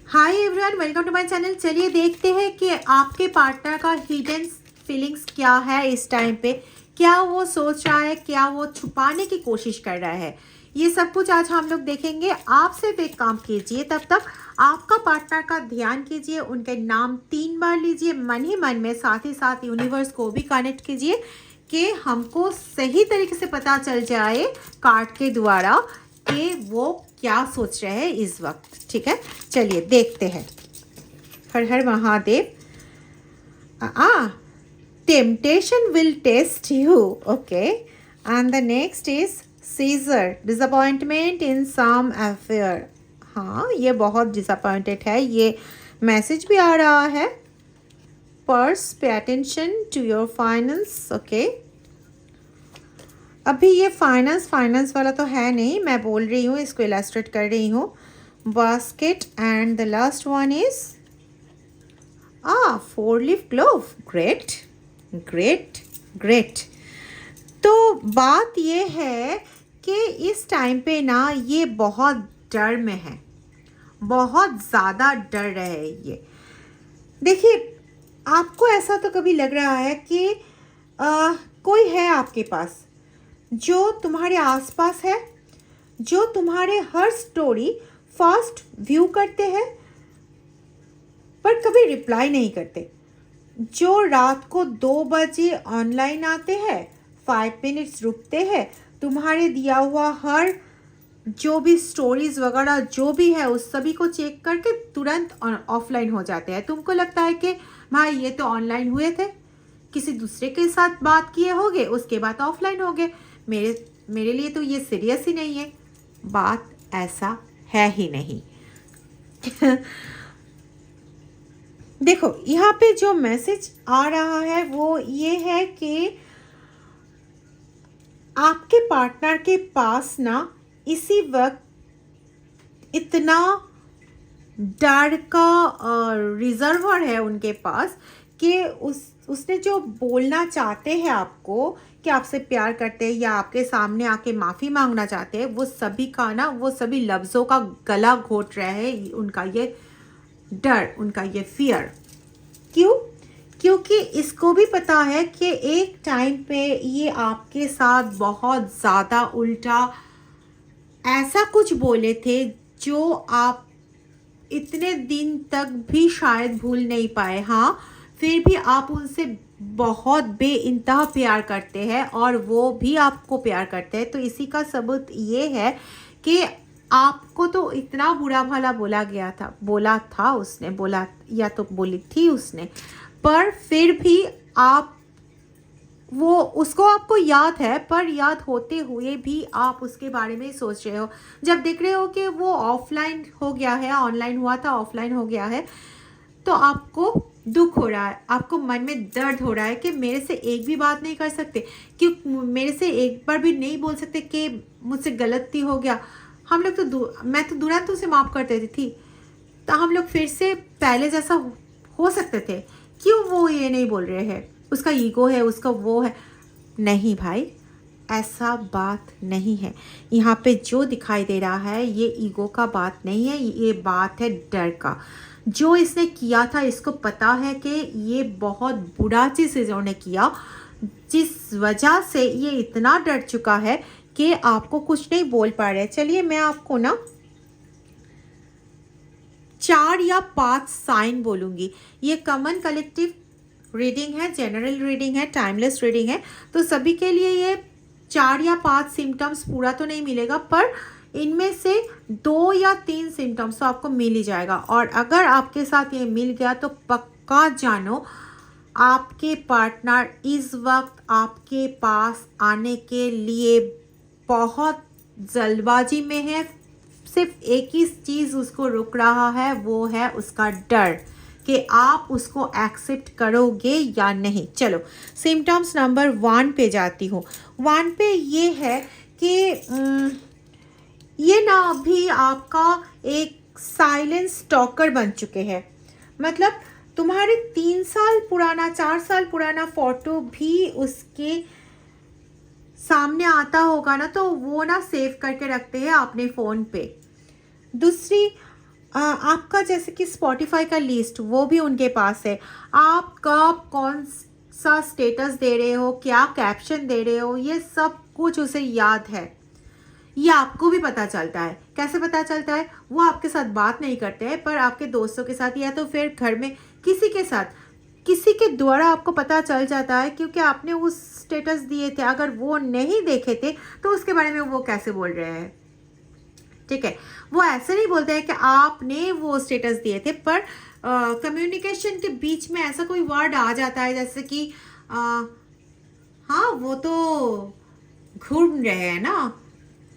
Hi everyone, welcome to my channel. चलिए देखते हैं कि आपके पार्टनर का हिडन फीलिंग्स क्या है इस टाइम पे। क्या वो सोच रहा है, क्या वो छुपाने की कोशिश कर रहा है, ये सब कुछ आज हम लोग देखेंगे। आप सिर्फ एक काम कीजिए, तब तक आपका पार्टनर का ध्यान कीजिए, उनके नाम 3 बार लीजिए मन ही मन में, साथ ही साथ यूनिवर्स को भी कनेक्ट कीजिए कि हमको सही तरीके से पता चल जाए कार्ड के द्वारा कि वो क्या सोच रहे हैं इस वक्त। ठीक है, चलिए देखते हैं। हर हर Mahadev. Temptation will test you, okay. And the next is seizure, disappointment in some affair. हाँ, ये बहुत डिसअपॉइंटेड है, ये मैसेज भी आ रहा है। Purse, pay attention to your finance, okay. अभी ये फाइनेंस वाला तो है नहीं, मैं बोल रही हूँ, इसको इलस्ट्रेट कर रही हूँ। Basket and the last one is 4 leaf clove. Great great great. तो बात ये है कि इस टाइम पे ना ये बहुत डर में है, बहुत ज़्यादा डर रहे हैं ये। देखिए, आपको ऐसा तो कभी लग रहा है कि कोई है आपके पास जो तुम्हारे आसपास है, जो तुम्हारे हर स्टोरी फास्ट व्यू करते हैं पर कभी रिप्लाई नहीं करते, जो रात को 2 बजे ऑनलाइन आते हैं, 5 मिनट्स रुकते हैं, तुम्हारे दिया हुआ हर जो भी स्टोरीज वगैरह जो भी है उस सभी को चेक करके तुरंत ऑफलाइन हो जाते हैं। तुमको लगता है कि भाई ये तो ऑनलाइन हुए थे, किसी दूसरे के साथ बात किए होंगे, उसके बाद ऑफलाइन हो गए। मेरे लिए तो ये सीरियस ही नहीं है। बात ऐसा है ही नहीं। देखो, यहाँ पे जो मैसेज आ रहा है वो ये है कि आपके पार्टनर के पास ना इसी वक्त इतना डर का रिजर्वर है उनके पास कि उसने जो बोलना चाहते हैं आपको कि आपसे प्यार करते हैं या आपके सामने आके माफ़ी मांगना चाहते हैं, वो सभी का ना, वो सभी लफ्ज़ों का गला घोट रहा है उनका ये डर, उनका ये फियर। क्यों? क्योंकि इसको भी पता है कि एक टाइम पे ये आपके साथ बहुत ज़्यादा उल्टा ऐसा कुछ बोले थे जो आप इतने दिन तक भी शायद भूल नहीं पाए। हाँ, फिर भी आप उनसे बहुत बेइंतहा प्यार करते हैं और वो भी आपको प्यार करते हैं। तो इसी का सबूत ये है कि आपको तो इतना बुरा भला बोला था उसने, बोला या तो बोली थी उसने, पर फिर भी आप वो उसको आपको याद है, पर याद होते हुए भी आप उसके बारे में सोच रहे हो। जब देख रहे हो कि वो ऑफलाइन हो गया है, ऑनलाइन हुआ था ऑफलाइन हो गया है, तो आपको दुख हो रहा है, आपको मन में दर्द हो रहा है कि मेरे से एक भी बात नहीं कर सकते, कि मेरे से एक बार भी नहीं बोल सकते कि मुझसे गलती हो गया। हम लोग तो मैं तो तुरंत उसे माफ़ कर देती थी, तो हम लोग फिर से पहले जैसा हो सकते थे। क्यों वो ये नहीं बोल रहे हैं? उसका ईगो है, उसका वो है। नहीं भाई, ऐसा बात नहीं है। यहाँ पे जो दिखाई दे रहा है ये ईगो का बात नहीं है, ये बात है डर का। जो इसने किया था, इसको पता है कि ये बहुत बुरा चीज़ इन्होंने किया, जिस वजह से ये इतना डर चुका है कि आपको कुछ नहीं बोल पा रहे। चलिए मैं आपको ना 4 या 5 साइन बोलूँगी। ये कॉमन कलेक्टिव रीडिंग है, जनरल रीडिंग है, टाइमलेस रीडिंग है, तो सभी के लिए ये 4 या 5 सिम्टम्स पूरा तो नहीं मिलेगा, पर इनमें से 2 या 3 सिम्टम्स तो आपको मिल ही जाएगा। और अगर आपके साथ ये मिल गया तो पक्का जानो आपके पार्टनर इस वक्त आपके पास आने के लिए बहुत जल्दबाजी में है। सिर्फ एक ही चीज़ उसको रोक रहा है, वो है उसका डर कि आप उसको एक्सेप्ट करोगे या नहीं। चलो सिम्टम्स नंबर 1 पे जाती हूँ। 1 पे ये है कि ये ना अभी आपका एक साइलेंट स्टॉकर बन चुके हैं। मतलब तुम्हारे 3 साल पुराना, 4 साल पुराना फोटो भी उसके सामने आता होगा ना, तो वो ना सेव करके रखते हैं अपने फ़ोन पे। दूसरी, आपका जैसे कि स्पॉटिफाई का लिस्ट वो भी उनके पास है। आप कब कौन सा स्टेटस दे रहे हो, क्या कैप्शन दे रहे हो, ये सब कुछ उसे याद है। ये आपको भी पता चलता है। कैसे पता चलता है? वो आपके साथ बात नहीं करते हैं, पर आपके दोस्तों के साथ या तो फिर घर में किसी के साथ, किसी के द्वारा आपको पता चल जाता है, क्योंकि आपने उस स्टेटस दिए थे। अगर वो नहीं देखे थे तो उसके बारे में वो कैसे बोल रहे हैं? ठीक है, वो ऐसे नहीं बोलते हैं कि आपने वो स्टेटस दिए थे, पर कम्युनिकेशन के बीच में ऐसा कोई वर्ड आ जाता है जैसे कि हाँ वो तो घूम रहे हैं ना,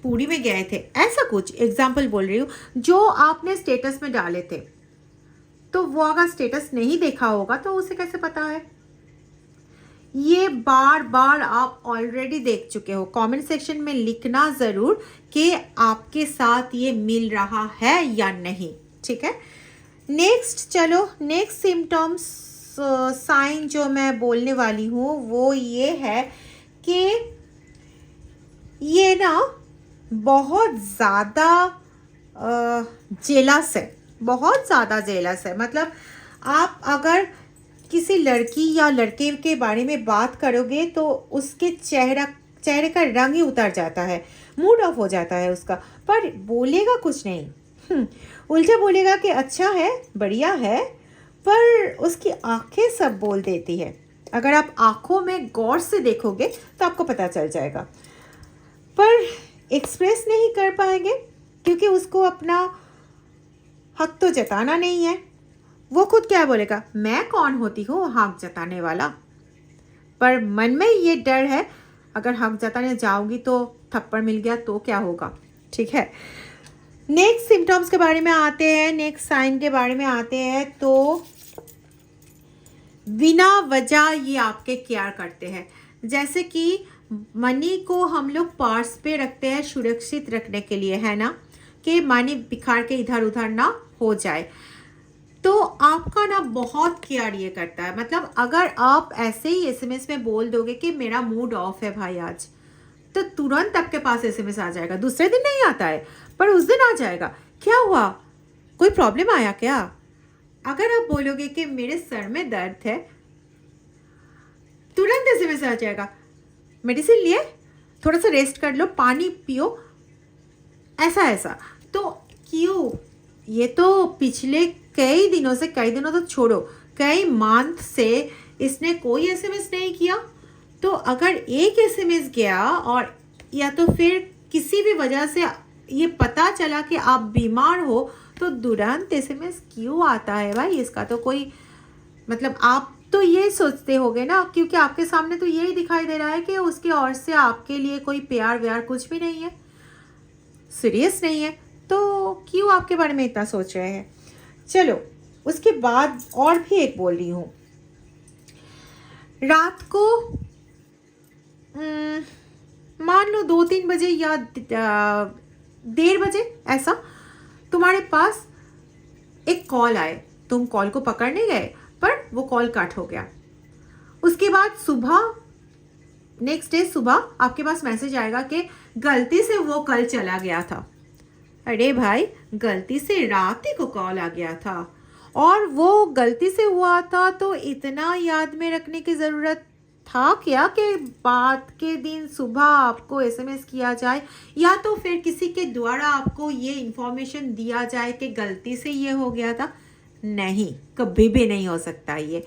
पूरी में गए थे, ऐसा कुछ एग्जाम्पल बोल रही हूँ जो आपने स्टेटस में डाले थे। तो वो अगर स्टेटस नहीं देखा होगा तो उसे कैसे पता है? ये बार बार आप ऑलरेडी देख चुके हो। कमेंट सेक्शन में लिखना ज़रूर कि आपके साथ ये मिल रहा है या नहीं। ठीक है, नेक्स्ट चलो, नेक्स्ट सिम्टम्स साइन जो मैं बोलने वाली हूँ वो ये है कि ये ना बहुत ज़्यादा जेलस है, बहुत ज़्यादा जेलस है। मतलब आप अगर किसी लड़की या लड़के के बारे में बात करोगे तो उसके चेहरे का रंग ही उतर जाता है, मूड ऑफ हो जाता है उसका, पर बोलेगा कुछ नहीं। उल्टा बोलेगा कि अच्छा है, बढ़िया है, पर उसकी आंखें सब बोल देती है। अगर आप आंखों में गौर से देखोगे तो आपको पता चल जाएगा, पर एक्सप्रेस नहीं कर पाएंगे क्योंकि उसको अपना हक तो जताना नहीं है। वो खुद क्या बोलेगा? मैं कौन होती हूँ हक जताने वाला? पर मन में ये डर है, अगर हक जताने जाऊंगी तो थप्पड़ मिल गया तो क्या होगा? ठीक है, नेक्स्ट सिम्टम्स के बारे में आते हैं, नेक्स्ट साइन के बारे में आते हैं। तो बिना वजह ये आपके केयर करते हैं। जैसे कि मनी को हम लोग पर्स पे रखते हैं सुरक्षित रखने के लिए, है ना, कि मनी बिखार के इधर उधर ना हो जाए। तो आपका ना बहुत केयर ये करता है। मतलब अगर आप ऐसे ही एसएमएस में बोल दोगे कि मेरा मूड ऑफ है भाई आज, तो तुरंत आपके पास एसएमएस आ जाएगा। दूसरे दिन नहीं आता है, पर उस दिन आ जाएगा। क्या हुआ, कोई प्रॉब्लम आया क्या? अगर आप बोलोगे कि मेरे सर में दर्द है, तुरंत एसएमएस आ जाएगा, मेडिसिन लिए, थोड़ा सा रेस्ट कर लो, पानी पियो, ऐसा ऐसा। तो क्यों? ये तो पिछले कई दिनों से, कई दिनों तो छोड़ो, कई मंथ से इसने कोई एसएमएस नहीं किया। तो अगर एक एसएमएस गया और या तो फिर किसी भी वजह से ये पता चला कि आप बीमार हो, तो तुरंत एसएमएस क्यों आता है भाई? इसका तो कोई मतलब, आप तो ये सोचते होगे ना, क्योंकि आपके सामने तो यही दिखाई दे रहा है कि उसकी ओर से आपके लिए कोई प्यार व्यार कुछ भी नहीं है, सीरियस नहीं है, तो क्यों आपके बारे में इतना सोच रहे हैं? चलो, उसके बाद और भी एक बोल रही हूँ। रात को मान लो 2-3 बजे या 1:30 बजे ऐसा तुम्हारे पास एक कॉल आए, तुम कॉल को पकड़ने गए पर वो कॉल कट हो गया। उसके बाद सुबह, नेक्स्ट डे सुबह आपके पास मैसेज आएगा कि गलती से वो कल चला गया था। अरे भाई, गलती से रात ही को कॉल आ गया था, और वो गलती से हुआ था, तो इतना याद में रखने की ज़रूरत था क्या कि बाद के दिन सुबह आपको एसएमएस किया जाए, या तो फिर किसी के द्वारा आपको ये इंफॉर्मेशन दिया जाए कि गलती से ये हो गया था? नहीं, कभी भी नहीं हो सकता ये।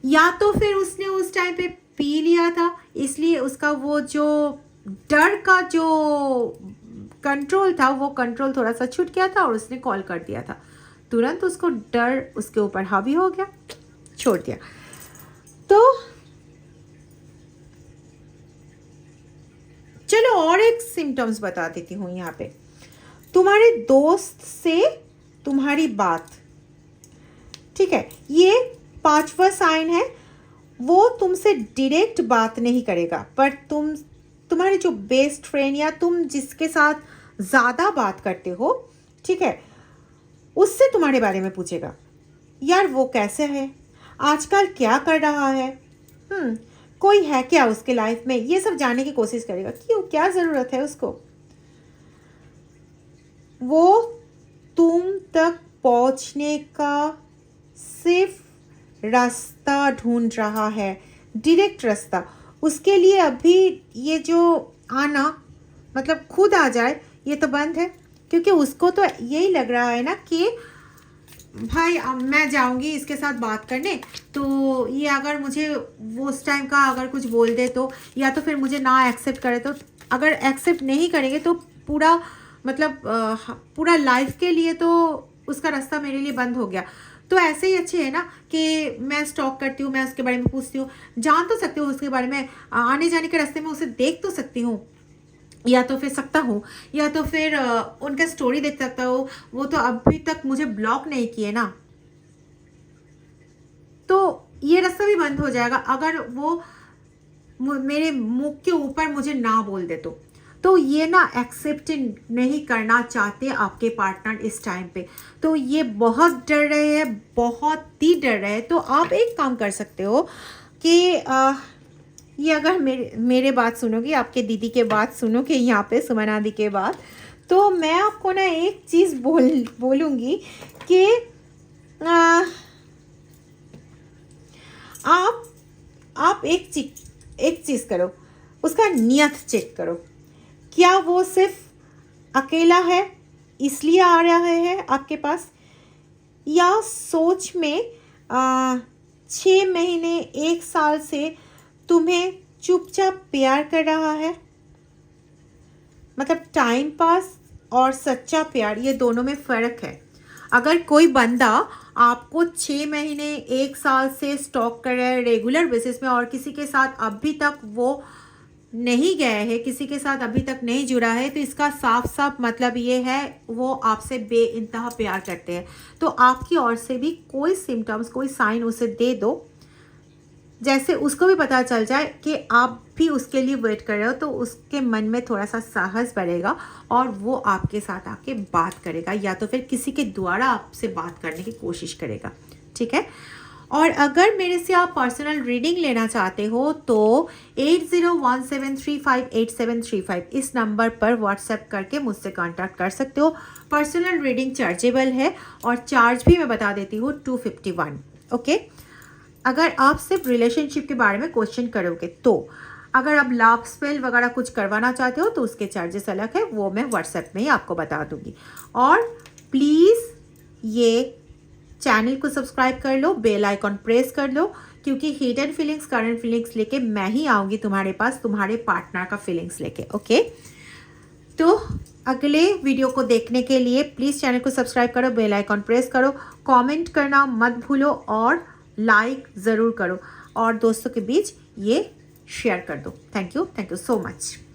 या तो फिर उसने उस टाइम पे पी लिया था, इसलिए उसका वो जो डर का जो कंट्रोल था, वो कंट्रोल थोड़ा सा छूट गया था और उसने कॉल कर दिया था। तुरंत उसको डर उसके ऊपर हावी हो गया, छोड़ दिया। तो चलो और एक सिम्टम्स बता देती हूँ यहाँ पे। तुम्हारे दोस्त से तुम्हारी बात, ठीक है, ये 5वां साइन है। वो तुमसे डायरेक्ट बात नहीं करेगा, पर तुम्हारे जो बेस्ट फ्रेंड या तुम जिसके साथ ज़्यादा बात करते हो, ठीक है, उससे तुम्हारे बारे में पूछेगा। यार वो कैसे है, आजकल क्या कर रहा है, कोई है क्या उसके लाइफ में, ये सब जानने की कोशिश करेगा। क्यों, क्या ज़रूरत है उसको? वो तुम तक पहुंचने का सिर्फ रास्ता ढूंढ रहा है, डायरेक्ट रास्ता। उसके लिए अभी ये जो आना मतलब खुद आ जाए ये तो बंद है, क्योंकि उसको तो यही लग रहा है ना कि भाई अब मैं जाऊंगी इसके साथ बात करने, तो ये अगर मुझे वो उस टाइम का अगर कुछ बोल दे तो, या तो फिर मुझे ना एक्सेप्ट करे तो, अगर एक्सेप्ट नहीं करेंगे तो पूरा मतलब पूरा लाइफ के लिए तो उसका रास्ता मेरे लिए बंद हो गया। तो ऐसे ही अच्छे है ना कि मैं स्टॉक करती हूँ, मैं उसके बारे में पूछती हूँ, जान तो सकती हूँ उसके बारे में, आने जाने के रास्ते में उसे देख तो सकती हूँ, या तो फिर सकता हूँ, या तो फिर उनका स्टोरी देख सकता हूँ। वो तो अभी तक मुझे ब्लॉक नहीं किए ना, तो ये रास्ता भी बंद हो जाएगा अगर वो मेरे मुंह के ऊपर मुझे ना बोल दे तो ये ना एक्सेप्ट नहीं करना चाहते आपके पार्टनर इस टाइम पे, तो ये बहुत डर रहे हैं, बहुत ही डर रहे हैं। तो आप एक काम कर सकते हो कि ये अगर मेरे बात सुनोगे, आपके दीदी के बात सुनोगे यहाँ पे सुमन दी के बात, तो मैं आपको ना एक चीज़ बोलूँगी कि आप एक चीज़ करो, उसका नियत चेक करो, क्या वो सिर्फ अकेला है इसलिए आ रहा है आपके पास, या सोच में 6 महीने 1 साल से तुम्हें चुपचाप प्यार कर रहा है। मतलब टाइम पास और सच्चा प्यार ये दोनों में फ़र्क है। अगर कोई बंदा आपको 6 महीने 1 साल से स्टॉक कर रहा है रेगुलर बेसिस में और किसी के साथ अभी तक वो नहीं गए हैं, किसी के साथ अभी तक नहीं जुड़ा है, तो इसका साफ साफ मतलब ये है वो आपसे बेइंतहा प्यार करते हैं। तो आपकी ओर से भी कोई सिम्टम्स, कोई साइन उसे दे दो, जैसे उसको भी पता चल जाए कि आप भी उसके लिए वेट कर रहे हो, तो उसके मन में थोड़ा सा साहस बढ़ेगा और वो आपके साथ आके बात करेगा, या तो फिर किसी के द्वारा आपसे बात करने की कोशिश करेगा। ठीक है। और अगर मेरे से आप पर्सनल रीडिंग लेना चाहते हो तो 8017358735 इस नंबर पर व्हाट्सएप करके मुझसे कांटेक्ट कर सकते हो। पर्सनल रीडिंग चार्जेबल है और चार्ज भी मैं बता देती हूँ 251। ओके। अगर आप सिर्फ रिलेशनशिप के बारे में क्वेश्चन करोगे तो, अगर आप लव स्पेल वगैरह कुछ करवाना चाहते हो तो उसके चार्जेस अलग है, वो मैं व्हाट्सएप में ही आपको बता दूंगी। और प्लीज़ ये चैनल को सब्सक्राइब कर लो, बेल आइकॉन प्रेस कर लो, क्योंकि हिडन फीलिंग्स, करंट फीलिंग्स लेके मैं ही आऊँगी तुम्हारे पास, तुम्हारे पार्टनर का फीलिंग्स लेके। ओके। तो अगले वीडियो को देखने के लिए प्लीज़ चैनल को सब्सक्राइब करो, बेल आइकॉन प्रेस करो, कमेंट करना मत भूलो और लाइक ज़रूर करो और दोस्तों के बीच ये शेयर कर दो। Thank you so much.